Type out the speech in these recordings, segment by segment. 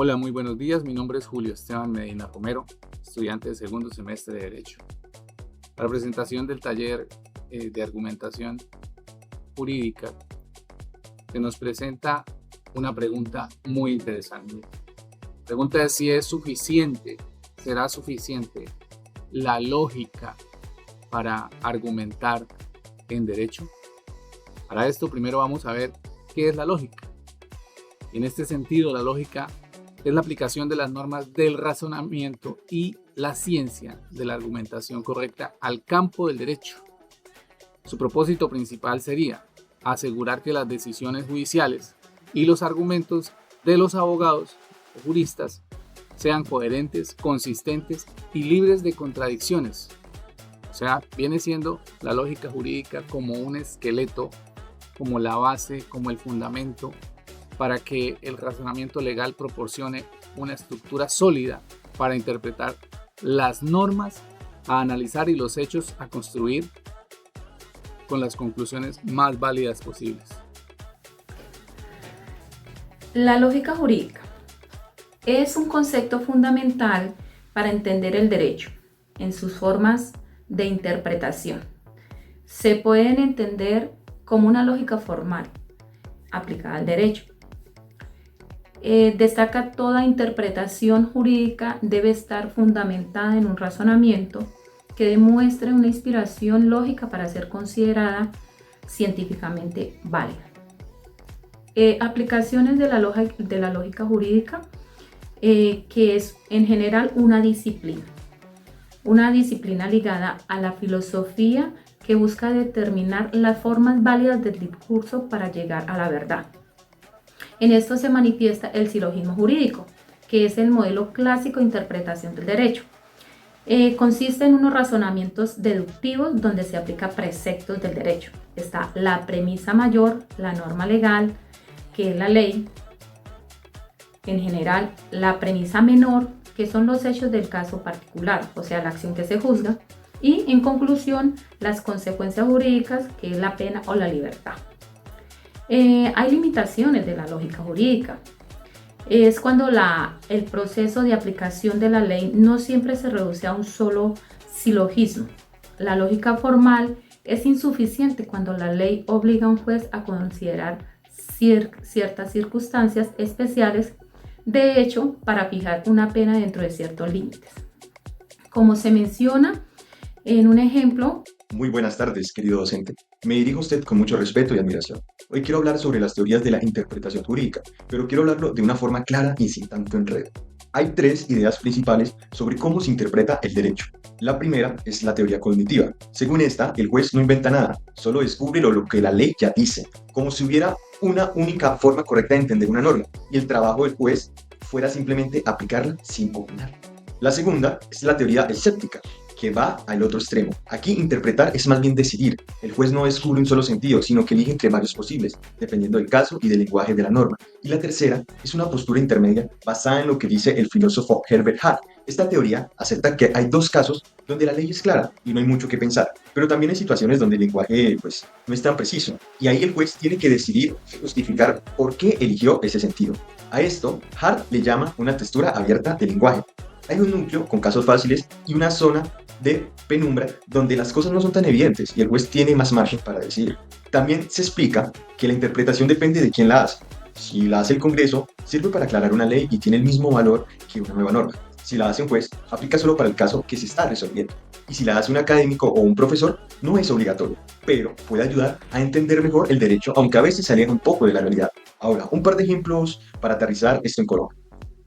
Hola, muy buenos días. Mi nombre es Julio Esteban Medina Romero, estudiante de segundo semestre de Derecho. Para la presentación del taller de argumentación jurídica, se nos presenta una pregunta muy interesante. La pregunta es si será suficiente la lógica para argumentar en derecho. Para esto, primero vamos a ver qué es la lógica. En este sentido, la lógica es la aplicación de las normas del razonamiento y la ciencia de la argumentación correcta al campo del derecho. Su propósito principal sería asegurar que las decisiones judiciales y los argumentos de los abogados o juristas sean coherentes, consistentes y libres de contradicciones. O sea, viene siendo la lógica jurídica como un esqueleto, como la base, como el fundamento para que el razonamiento legal proporcione una estructura sólida para interpretar las normas, a analizar y los hechos a construir con las conclusiones más válidas posibles. La lógica jurídica es un concepto fundamental para entender el derecho en sus formas de interpretación. Se pueden entender como una lógica formal aplicada al derecho. Destaca toda interpretación jurídica debe estar fundamentada en un razonamiento que demuestre una inspiración lógica para ser considerada científicamente válida. Aplicaciones de la lógica jurídica, que es en general una disciplina ligada a la filosofía que busca determinar las formas válidas del discurso para llegar a la verdad. En esto se manifiesta el silogismo jurídico, que es el modelo clásico de interpretación del derecho. Consiste en unos razonamientos deductivos donde se aplica preceptos del derecho. Está la premisa mayor, la norma legal, que es la ley. En general, la premisa menor, que son los hechos del caso particular, o sea, la acción que se juzga. Y, en conclusión, las consecuencias jurídicas, que es la pena o la libertad. Hay limitaciones de la lógica jurídica. Es cuando el proceso de aplicación de la ley no siempre se reduce a un solo silogismo. La lógica formal es insuficiente cuando la ley obliga a un juez a considerar ciertas circunstancias especiales de hecho para fijar una pena dentro de ciertos límites. Como se menciona en un ejemplo. Muy buenas tardes, querido docente. Me dirijo a usted con mucho respeto y admiración. Hoy quiero hablar sobre las teorías de la interpretación jurídica, pero quiero hablarlo de una forma clara y sin tanto enredo. Hay tres ideas principales sobre cómo se interpreta el derecho. La primera es la teoría cognitiva. Según esta, el juez no inventa nada, solo descubre lo que la ley ya dice, como si hubiera una única forma correcta de entender una norma, y el trabajo del juez fuera simplemente aplicarla sin opinar. La segunda es la teoría escéptica, que va al otro extremo. Aquí interpretar es más bien decidir. El juez no descubre un solo sentido, sino que elige entre varios posibles, dependiendo del caso y del lenguaje de la norma. Y la tercera es una postura intermedia basada en lo que dice el filósofo Herbert Hart. Esta teoría acepta que hay dos casos donde la ley es clara y no hay mucho que pensar, pero también hay situaciones donde el lenguaje no es tan preciso, y ahí el juez tiene que decidir y justificar por qué eligió ese sentido. A esto, Hart le llama una textura abierta del lenguaje. Hay un núcleo con casos fáciles y una zona de penumbra donde las cosas no son tan evidentes y el juez tiene más margen para decidir. También se explica que la interpretación depende de quién la hace. Si la hace el Congreso, sirve para aclarar una ley y tiene el mismo valor que una nueva norma. Si la hace un juez, aplica solo para el caso que se está resolviendo. Y si la hace un académico o un profesor, no es obligatorio, pero puede ayudar a entender mejor el derecho, aunque a veces se aleja un poco de la realidad. Ahora, un par de ejemplos para aterrizar esto en Colombia.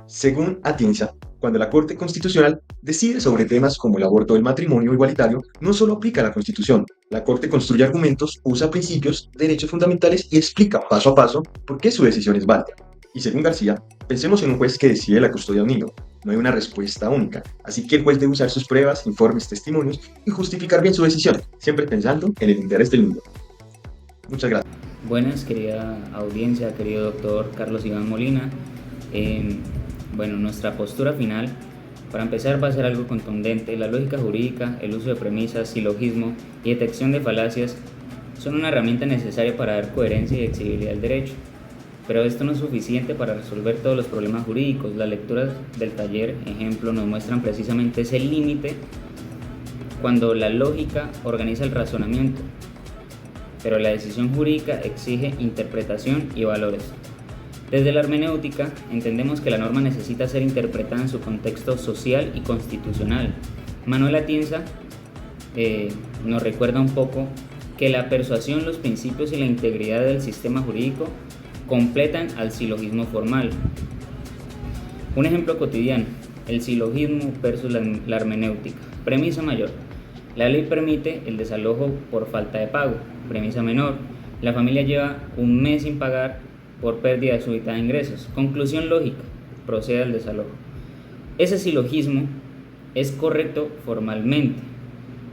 Según Atienza, cuando la Corte Constitucional decide sobre temas como el aborto o el matrimonio igualitario, no solo aplica la Constitución. La Corte construye argumentos, usa principios, derechos fundamentales y explica paso a paso por qué su decisión es válida. Y según García, pensemos en un juez que decide la custodia de un niño. No hay una respuesta única, así que el juez debe usar sus pruebas, informes, testimonios y justificar bien su decisión, siempre pensando en el interés del niño. Muchas gracias. Buenas, querida audiencia, querido doctor Carlos Iván Molina. Nuestra postura final, para empezar, va a ser algo contundente. La lógica jurídica, el uso de premisas, silogismo y detección de falacias son una herramienta necesaria para dar coherencia y exigibilidad al derecho. pero esto no es suficiente para resolver todos los problemas jurídicos. Las lecturas del taller, ejemplo, nos muestran precisamente ese límite cuando la lógica organiza el razonamiento, pero la decisión jurídica exige interpretación y valores. Desde la hermenéutica entendemos que la norma necesita ser interpretada en su contexto social y constitucional. Manuel Atienza nos recuerda un poco que la persuasión, los principios y la integridad del sistema jurídico completan al silogismo formal. Un ejemplo cotidiano, el silogismo versus la hermenéutica. Premisa mayor: la ley permite el desalojo por falta de pago. Premisa menor: la familia lleva un mes sin pagar por pérdida súbita de ingresos. Conclusión lógica: procede al desalojo. Ese silogismo es correcto formalmente,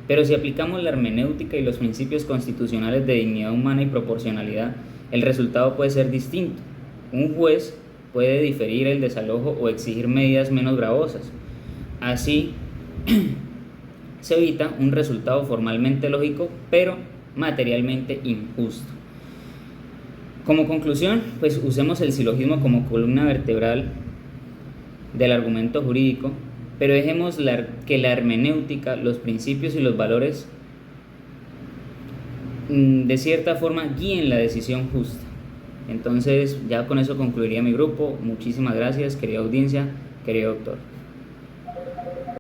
pero si aplicamos la hermenéutica y los principios constitucionales de dignidad humana y proporcionalidad, el resultado puede ser distinto. Un juez puede diferir el desalojo o exigir medidas menos gravosas. Así se evita un resultado formalmente lógico, pero materialmente injusto. Como conclusión, pues usemos el silogismo como columna vertebral del argumento jurídico, pero dejemos que la hermenéutica, los principios y los valores de cierta forma guíen la decisión justa. Entonces ya con eso concluiría mi grupo. Muchísimas gracias, querida audiencia, querido doctor.